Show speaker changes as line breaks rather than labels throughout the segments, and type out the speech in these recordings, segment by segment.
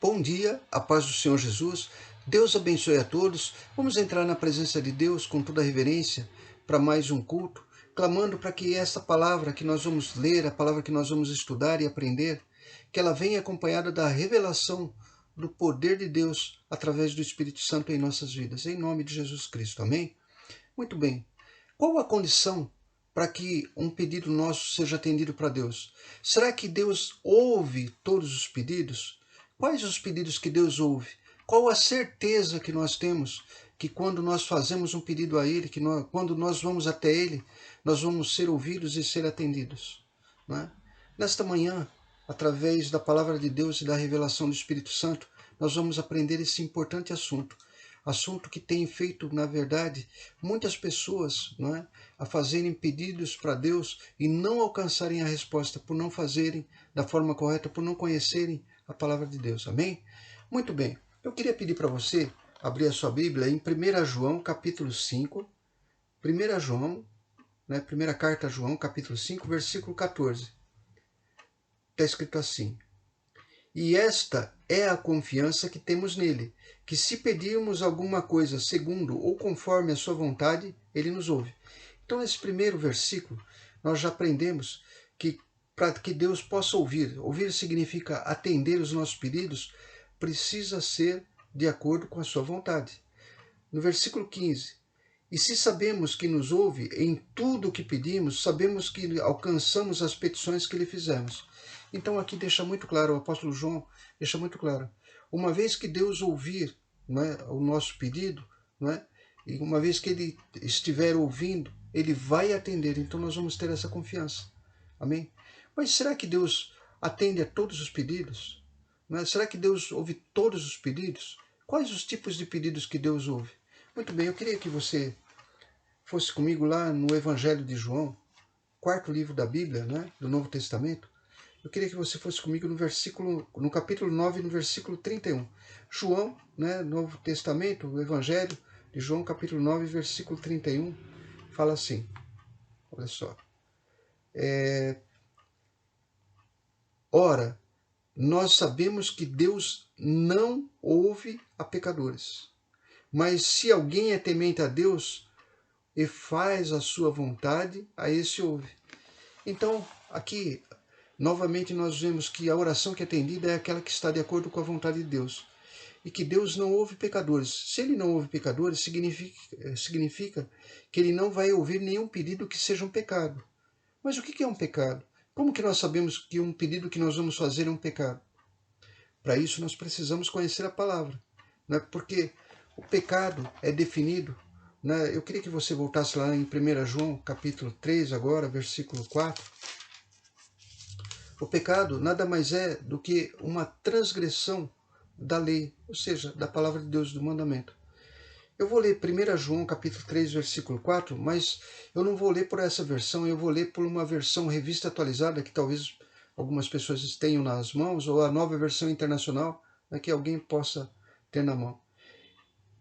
Bom dia, a paz do Senhor Jesus. Deus abençoe a todos. Vamos entrar na presença de Deus com toda a reverência para mais um culto, clamando para que esta palavra que nós vamos ler, a palavra que nós vamos estudar e aprender, que ela venha acompanhada da revelação do poder de Deus através do Espírito Santo em nossas vidas, em nome de Jesus Cristo. Amém? Muito bem. Qual a condição para que um pedido nosso seja atendido para Deus? Será que Deus ouve todos os pedidos? Quais os pedidos que Deus ouve? Qual a certeza que nós temos que quando nós fazemos um pedido a Ele, quando nós vamos até Ele, nós vamos ser ouvidos e ser atendidos? Não é? Nesta manhã, através da palavra de Deus e da revelação do Espírito Santo, nós vamos aprender esse importante assunto. Assunto que tem feito, na verdade, muitas pessoas, não é, a fazerem pedidos para Deus e não alcançarem a resposta por não fazerem da forma correta, por não conhecerem a palavra de Deus. Amém? Muito bem. Eu queria pedir para você abrir a sua Bíblia em 1 João, capítulo 5. 1 João, né, primeira carta a João, capítulo 5, versículo 14. Está escrito assim: E esta é a confiança que temos nele, que se pedirmos alguma coisa segundo ou conforme a sua vontade, ele nos ouve. Então, nesse primeiro versículo, nós já aprendemos que para que Deus possa ouvir significa atender os nossos pedidos, precisa ser de acordo com a sua vontade. No versículo 15, e se sabemos que nos ouve em tudo o que pedimos, sabemos que alcançamos as petições que lhe fizemos. Então aqui deixa muito claro, o apóstolo João deixa muito claro, uma vez que Deus ouvir, não é, o nosso pedido, não é, e uma vez que Ele estiver ouvindo, Ele vai atender, então nós vamos ter essa confiança. Amém? Mas será que Deus atende a todos os pedidos? Não é? Será que Deus ouve todos os pedidos? Quais os tipos de pedidos que Deus ouve? Muito bem, eu queria que você fosse comigo lá no Evangelho de João, quarto livro da Bíblia, né, do Novo Testamento. Eu queria que você fosse comigo no capítulo 9, no versículo 31. João, né, Novo Testamento, o Evangelho de João, capítulo 9, versículo 31, fala assim, olha só. Ora, nós sabemos que Deus não ouve a pecadores, mas se alguém é temente a Deus e faz a sua vontade, a esse ouve. Então, aqui, novamente nós vemos que a oração que é atendida é aquela que está de acordo com a vontade de Deus. E que Deus não ouve pecadores. Se Ele não ouve pecadores, significa que Ele não vai ouvir nenhum pedido que seja um pecado. Mas o que é um pecado? Como que nós sabemos que um pedido que nós vamos fazer é um pecado? Para isso nós precisamos conhecer a palavra. Né? Porque o pecado é definido. Né? Eu queria que você voltasse lá em 1 João, capítulo 3, agora, versículo 4. O pecado nada mais é do que uma transgressão da lei, ou seja, da palavra de Deus, do mandamento. Eu vou ler 1 João capítulo 3, versículo 4, mas eu não vou ler por essa versão, eu vou ler por uma versão revista atualizada, que talvez algumas pessoas tenham nas mãos, ou a nova versão internacional, né, que alguém possa ter na mão.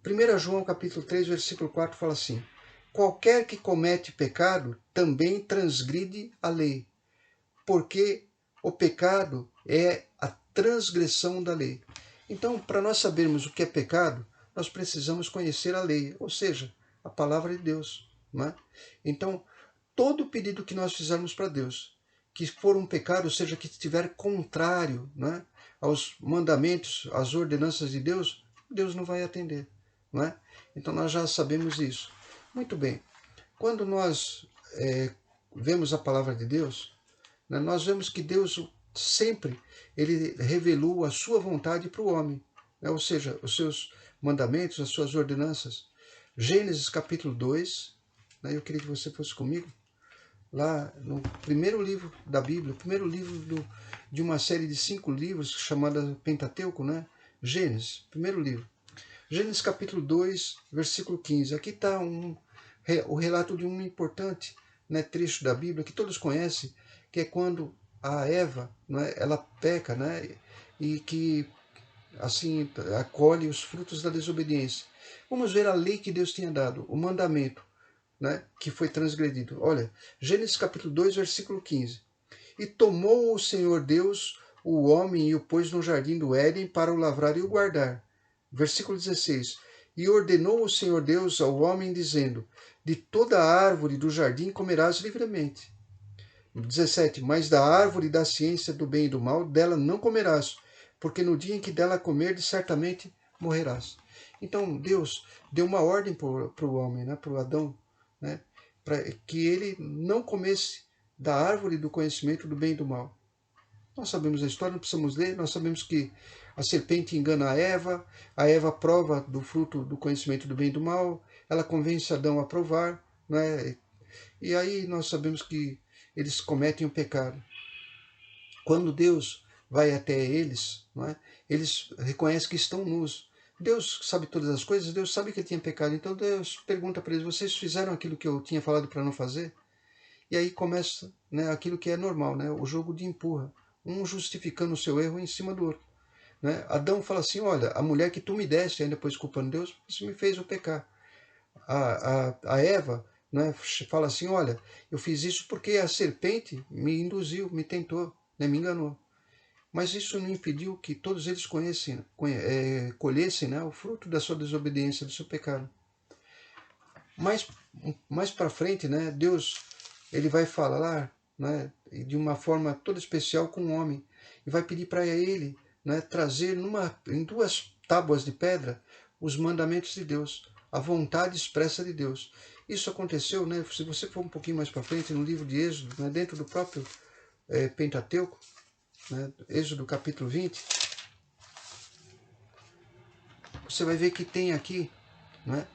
1 João capítulo 3, versículo 4 fala assim: Qualquer que comete pecado também transgride a lei, porque o pecado é a transgressão da lei. Então, para nós sabermos o que é pecado, nós precisamos conhecer a lei, ou seja, a palavra de Deus. Não é? Então, todo pedido que nós fizermos para Deus, que for um pecado, ou seja, que estiver contrário, não é, aos mandamentos, às ordenanças de Deus, Deus não vai atender. Não é? Então, nós já sabemos isso. Muito bem. Quando nós vemos a palavra de Deus, nós vemos que Deus sempre ele revelou a sua vontade para o homem, né? Ou seja, os seus mandamentos, as suas ordenanças. Gênesis capítulo 2, né? Eu queria que você fosse comigo, lá no primeiro livro da Bíblia, o primeiro livro de uma série de 5 livros chamada Pentateuco, né? Gênesis, primeiro livro. Gênesis capítulo 2, versículo 15. Aqui está o relato de um importante, né, trecho da Bíblia que todos conhecem, que é quando a Eva, né, ela peca, né, e que assim acolhe os frutos da desobediência. Vamos ver a lei que Deus tinha dado, o mandamento, né, que foi transgredido. Olha, Gênesis capítulo 2, versículo 15. E tomou o Senhor Deus o homem e o pôs no jardim do Éden para o lavrar e o guardar. Versículo 16. E ordenou o Senhor Deus ao homem, dizendo: de toda a árvore do jardim comerás livremente. 17. Mas da árvore da ciência do bem e do mal, dela não comerás, porque no dia em que dela comerdes, certamente morrerás. Então Deus deu uma ordem para o homem, né, para o Adão, né, para que ele não comesse da árvore do conhecimento do bem e do mal. Nós sabemos a história, não precisamos ler, nós sabemos que a serpente engana a Eva prova do fruto do conhecimento do bem e do mal, ela convence Adão a provar, né, e aí nós sabemos que eles cometem o pecado. Quando Deus vai até eles, não é, eles reconhecem que estão nus. Deus sabe todas as coisas, Deus sabe que ele tinha pecado, então Deus pergunta para eles: vocês fizeram aquilo que eu tinha falado para não fazer? E aí começa, né, aquilo que é normal, né, o jogo de empurra, um justificando o seu erro em cima do outro. Né? Adão fala assim: olha, a mulher que tu me deste, ainda depois culpando Deus, você me fez eu pecar. A Eva, né, fala assim: olha, eu fiz isso porque a serpente me induziu, me tentou, né, me enganou. Mas isso não impediu que todos eles colhessem, né, o fruto da sua desobediência, do seu pecado. Mais para frente, né, Deus ele vai falar, né, de uma forma toda especial com o homem e vai pedir para ele, né, trazer em 2 tábuas de pedra os mandamentos de Deus, a vontade expressa de Deus. Isso aconteceu, né, se você for um pouquinho mais para frente, no livro de Êxodo, né, dentro do próprio Pentateuco, né, Êxodo capítulo 20, você vai ver que tem aqui, né,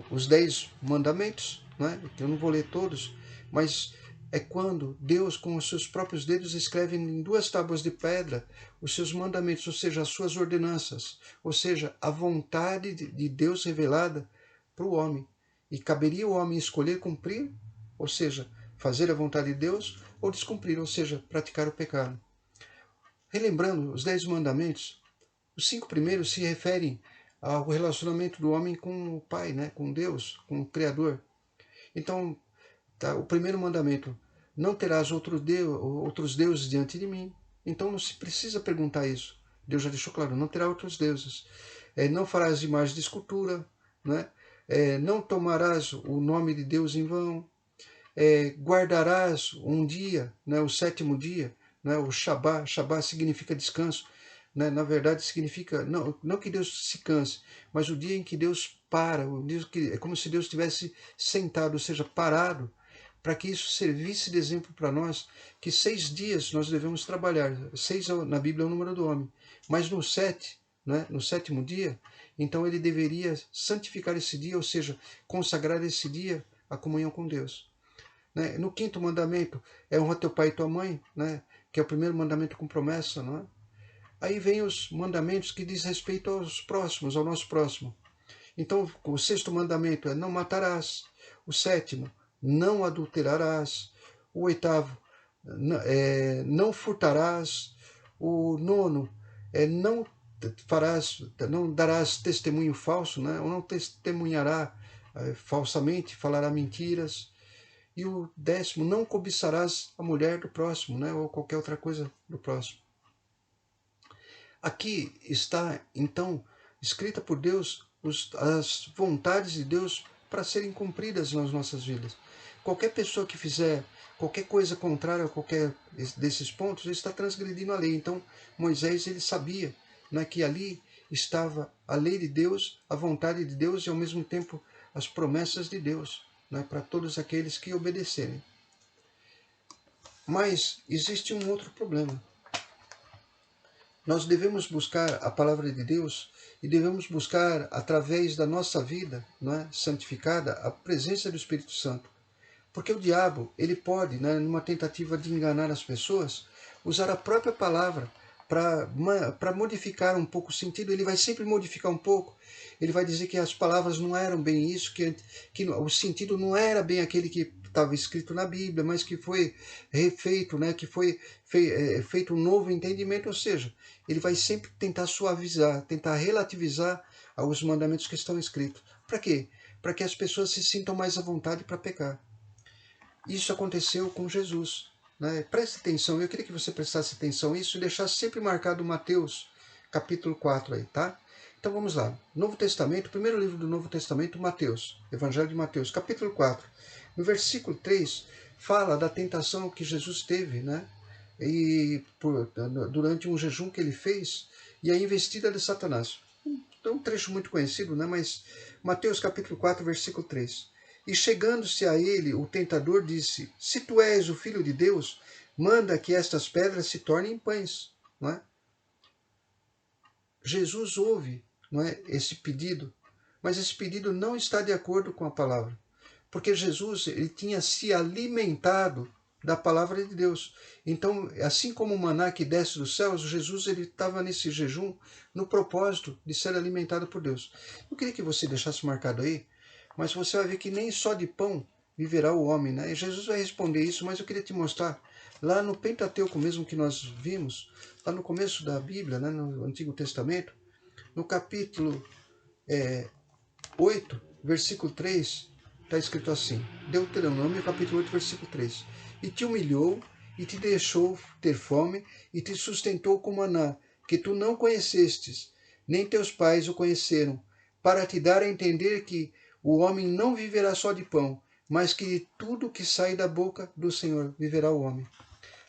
os 10 mandamentos, né, eu não vou ler todos, mas é quando Deus, com os seus próprios dedos, escreve em 2 tábuas de pedra os seus mandamentos, ou seja, as suas ordenanças, ou seja, a vontade de Deus revelada para o homem. E caberia o homem escolher cumprir, ou seja, fazer a vontade de Deus, ou descumprir, ou seja, praticar o pecado. Relembrando os 10 mandamentos, os 5 primeiros se referem ao relacionamento do homem com o Pai, né, com Deus, com o Criador. Então, tá, o primeiro mandamento: não terás outros deuses diante de mim. Então não se precisa perguntar isso. Deus já deixou claro: não terá outros deuses. Não farás imagem de escultura, né? Não tomarás o nome de Deus em vão. Guardarás um dia, né, o 7º dia, né, o Shabá. Shabá significa descanso. Né? Na verdade, significa não que Deus se canse, mas o dia em que Deus para, o dia que, é como se Deus estivesse sentado, ou seja, parado, para que isso servisse de exemplo para nós, que 6 dias nós devemos trabalhar. 6 na Bíblia é o número do homem, mas no 7, né, no 7º dia, então ele deveria santificar esse dia, ou seja, consagrar esse dia à comunhão com Deus. Né? No 5º mandamento é honra teu pai e tua mãe, né, que é o primeiro mandamento com promessa, não é? Aí vem os mandamentos que diz respeito aos próximos, ao nosso próximo. Então, o 6º mandamento é não matarás. O 7º, não adulterarás. O 8º, não furtarás. O 9º, não darás testemunho falso, né? Ou não testemunhará falsamente, falará mentiras. E o 10º, não cobiçarás a mulher do próximo, né? Ou qualquer outra coisa do próximo. Aqui está, então, escrita por Deus as vontades de Deus para serem cumpridas nas nossas vidas. Qualquer pessoa que fizer qualquer coisa contrária a qualquer desses pontos, ele está transgredindo a lei. Então, Moisés ele sabia, né, que ali estava a lei de Deus, a vontade de Deus e, ao mesmo tempo, as promessas de Deus, né, para todos aqueles que obedecerem. Mas existe um outro problema. Nós devemos buscar a palavra de Deus e devemos buscar, através da nossa vida, não é, santificada, a presença do Espírito Santo. Porque o diabo, ele pode, né, numa tentativa de enganar as pessoas, usar a própria palavra para modificar um pouco o sentido. Ele vai sempre modificar um pouco. Ele vai dizer que as palavras não eram bem isso, que o sentido não era bem aquele que estava escrito na Bíblia, mas que foi refeito, né, que foi feito um novo entendimento. Ou seja, ele vai sempre tentar suavizar, tentar relativizar os mandamentos que estão escritos. Para quê? Para que as pessoas se sintam mais à vontade para pecar. Isso aconteceu com Jesus. né? Preste atenção, eu queria que você prestasse atenção nisso e deixasse sempre marcado Mateus, capítulo 4 aí, tá? Então vamos lá. Novo Testamento, primeiro livro do Novo Testamento, Mateus, Evangelho de Mateus, capítulo 4. No versículo 3, fala da tentação que Jesus teve, né? Durante um jejum que ele fez, e a investida de Satanás. É um trecho muito conhecido, né? Mas Mateus capítulo 4, versículo 3. E chegando-se a ele, o tentador disse: Se tu és o Filho de Deus, manda que estas pedras se tornem pães. Não é? Jesus ouve, não é, esse pedido, mas esse pedido não está de acordo com a palavra. Porque Jesus ele tinha se alimentado da palavra de Deus. Então, assim como o maná que desce dos céus, Jesus ele estava nesse jejum no propósito de ser alimentado por Deus. Eu queria que você deixasse marcado aí, mas você vai ver que nem só de pão viverá o homem, né? E Jesus vai responder isso, mas eu queria te mostrar lá no Pentateuco mesmo que nós vimos, lá no começo da Bíblia, né, no Antigo Testamento, no capítulo 8, versículo 3, está escrito assim, Deuteronômio, capítulo 8, versículo 3. E te humilhou, e te deixou ter fome, e te sustentou com maná, que tu não conhecestes, nem teus pais o conheceram, para te dar a entender que o homem não viverá só de pão, mas que de tudo que sai da boca do Senhor viverá o homem.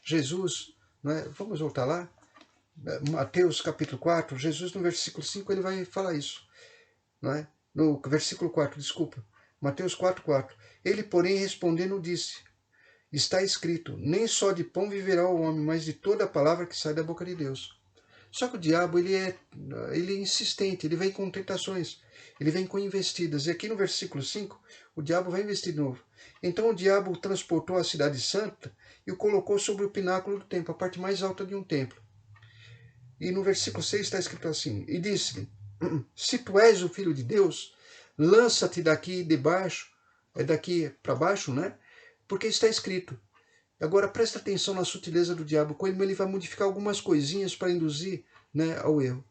Jesus, né, vamos voltar lá? Mateus capítulo 4, Jesus no versículo 5 ele vai falar isso, não é? No versículo 4, desculpa, Mateus 4, 4. Ele, porém, respondendo, disse, está escrito, nem só de pão viverá o homem, mas de toda a palavra que sai da boca de Deus. Só que o diabo, ele é insistente, ele vem com tentações, ele vem com investidas. E aqui no versículo 5, o diabo vai investir de novo. Então o diabo o transportou à cidade santa e o colocou sobre o pináculo do templo, a parte mais alta de um templo. E no versículo 6 está escrito assim, e disse-lhe, se tu és o Filho de Deus, lança-te daqui de baixo, daqui para baixo, né? Porque está escrito. Agora presta atenção na sutileza do diabo, como ele vai modificar algumas coisinhas para induzir, né, ao erro.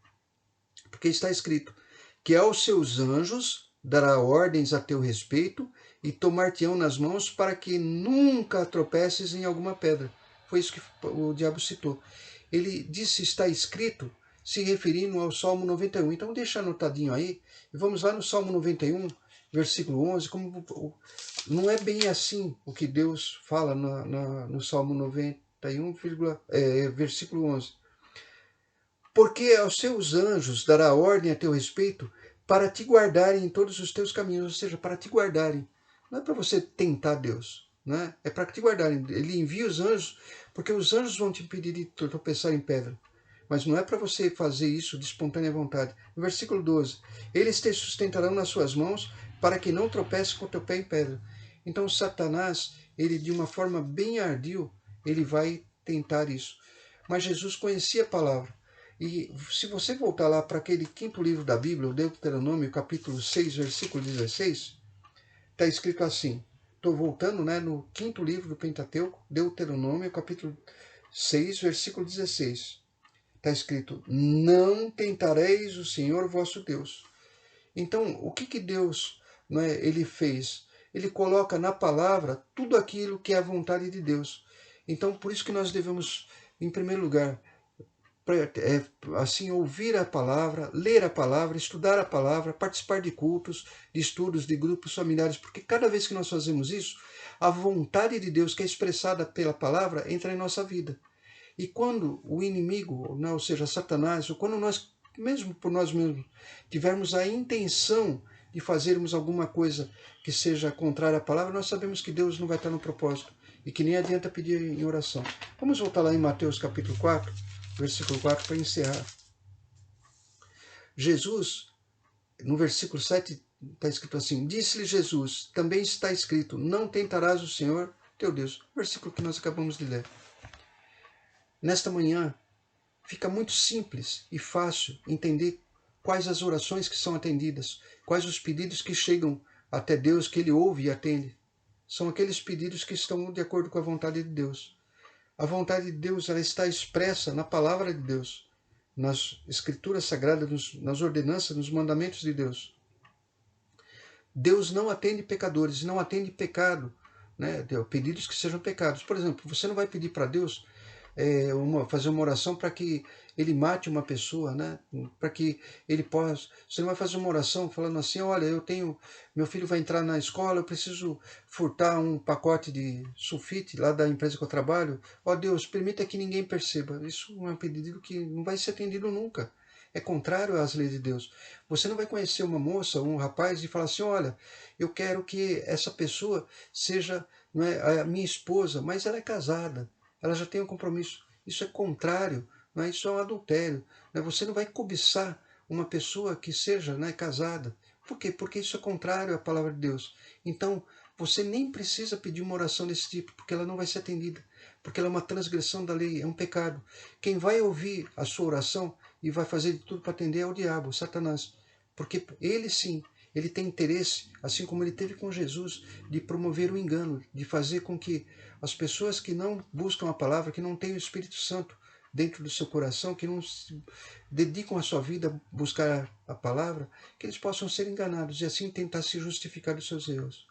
Porque está escrito que aos seus anjos dará ordens a teu respeito e tomar-te-ão nas mãos para que nunca tropeces em alguma pedra. Foi isso que o diabo citou. Ele disse está escrito, se referindo ao Salmo 91. Então deixa anotadinho aí, e vamos lá no Salmo 91, versículo 11, não é bem assim o que Deus fala no Salmo 91, versículo 11. Porque aos seus anjos dará ordem a teu respeito para te guardarem em todos os teus caminhos, ou seja, para te guardarem. Não é para você tentar Deus, né? É para te guardarem. Ele envia os anjos, porque os anjos vão te impedir de tropeçar em pedra. Mas não é para você fazer isso de espontânea vontade. No versículo 12, eles te sustentarão nas suas mãos para que não tropece com o teu pé em pedra. Então Satanás, ele de uma forma bem ardil, ele vai tentar isso. Mas Jesus conhecia a palavra. E se você voltar lá para aquele quinto livro da Bíblia, o Deuteronômio, capítulo 6, versículo 16, está escrito assim. Estou voltando, né, no quinto livro do Pentateuco, Deuteronômio, capítulo 6, versículo 16. Está escrito, não tentareis o Senhor vosso Deus. Então, o que Deus, não é, ele fez? Ele coloca na palavra tudo aquilo que é a vontade de Deus. Então, por isso que nós devemos, em primeiro lugar, assim, ouvir a palavra, ler a palavra, estudar a palavra, participar de cultos, de estudos, de grupos familiares, porque cada vez que nós fazemos isso, a vontade de Deus que é expressada pela palavra entra em nossa vida. E quando o inimigo, ou seja, Satanás, ou quando nós, mesmo por nós mesmos, tivermos a intenção de fazermos alguma coisa que seja contrária à palavra, nós sabemos que Deus não vai estar no propósito e que nem adianta pedir em oração. Vamos voltar lá em Mateus capítulo 4, versículo 4, para encerrar. Jesus, no versículo 7, está escrito assim, disse-lhe Jesus, também está escrito, não tentarás o Senhor teu Deus. Versículo que nós acabamos de ler. Nesta manhã, fica muito simples e fácil entender quais as orações que são atendidas, quais os pedidos que chegam até Deus, que Ele ouve e atende. São aqueles pedidos que estão de acordo com a vontade de Deus. A vontade de Deus ela está expressa na palavra de Deus, nas escrituras sagradas, nas ordenanças, nos mandamentos de Deus. Deus não atende pecadores, não atende pecado, né, pedidos que sejam pecados. Por exemplo, você não vai pedir para Deus fazer uma oração para que ele mate uma pessoa, né? Para que ele possa. Você não vai fazer uma oração falando assim: olha, meu filho vai entrar na escola, eu preciso furtar um pacote de sulfite lá da empresa que eu trabalho. Ó Deus, permita que ninguém perceba. Isso é um pedido que não vai ser atendido nunca. É contrário às leis de Deus. Você não vai conhecer uma moça, um rapaz e falar assim: olha, eu quero que essa pessoa seja, não é, a minha esposa, mas ela é casada, ela já tem um compromisso. Isso é contrário, não é? Isso é um adultério. Não é? Você não vai cobiçar uma pessoa que seja, né, casada. Por quê? Porque isso é contrário à palavra de Deus. Então, você nem precisa pedir uma oração desse tipo, porque ela não vai ser atendida. Porque ela é uma transgressão da lei, é um pecado. Quem vai ouvir a sua oração e vai fazer de tudo para atender é o diabo, Satanás. Porque ele sim, ele tem interesse, assim como ele teve com Jesus, de promover o engano, de fazer com que as pessoas que não buscam a palavra, que não têm o Espírito Santo dentro do seu coração, que não se dedicam a sua vida a buscar a palavra, que eles possam ser enganados e assim tentar se justificar dos seus erros.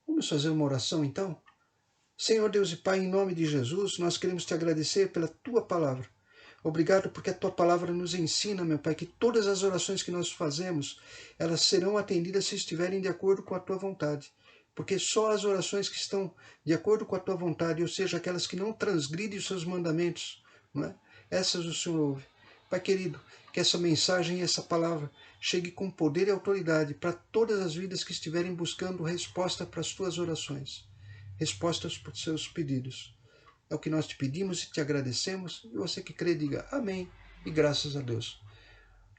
Vamos fazer uma oração então? Senhor Deus e Pai, em nome de Jesus, nós queremos te agradecer pela tua palavra. Obrigado porque a tua palavra nos ensina, meu Pai, que todas as orações que nós fazemos, elas serão atendidas se estiverem de acordo com a tua vontade. Porque só as orações que estão de acordo com a tua vontade, ou seja, aquelas que não transgridem os seus mandamentos, não é? Essas o Senhor ouve. Pai querido, que essa mensagem e essa palavra chegue com poder e autoridade para todas as vidas que estiverem buscando resposta para as tuas orações, respostas para os seus pedidos. É o que nós te pedimos e te agradecemos. E você que crê, diga amém e graças a Deus.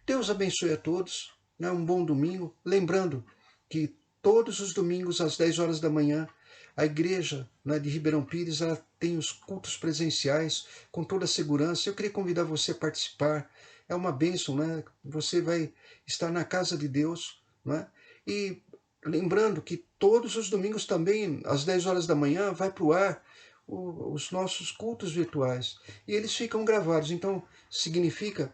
Deus abençoe a todos. Né? Um bom domingo. Lembrando que todos os domingos, às 10 horas da manhã, a igreja, né, de Ribeirão Pires, ela tem os cultos presenciais com toda a segurança. Eu queria convidar você a participar. É uma bênção, né? Você vai estar na casa de Deus. Né? E lembrando que todos os domingos também, às 10 horas da manhã, vai para o ar os nossos cultos virtuais. E eles ficam gravados. Então, significa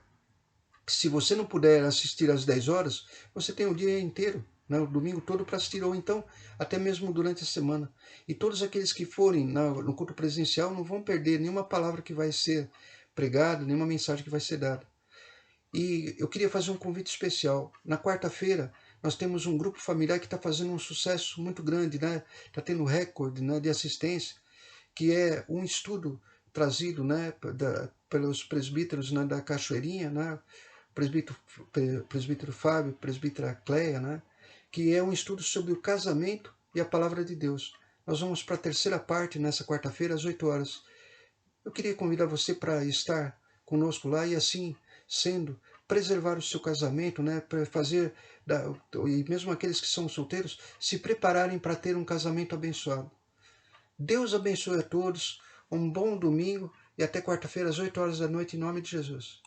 que se você não puder assistir às 10 horas, você tem o dia inteiro, né, o domingo todo para assistir, ou então até mesmo durante a semana. E todos aqueles que forem no culto presencial não vão perder nenhuma palavra que vai ser pregada, nenhuma mensagem que vai ser dada. E eu queria fazer um convite especial. Na quarta-feira, nós temos um grupo familiar que está fazendo um sucesso muito grande, né? Está tendo recorde, né, de assistência, que é um estudo trazido, né, pelos presbíteros, né, da Cachoeirinha, né, presbítero Fábio, presbítera Cleia, né, que é um estudo sobre o casamento e a palavra de Deus. Nós vamos para a terceira parte nessa quarta-feira, às 8 horas. Eu queria convidar você para estar conosco lá e assim, sendo, preservar o seu casamento, né, para fazer, e mesmo aqueles que são solteiros, se prepararem para ter um casamento abençoado. Deus abençoe a todos, um bom domingo e até quarta-feira às 8 horas da noite, em nome de Jesus.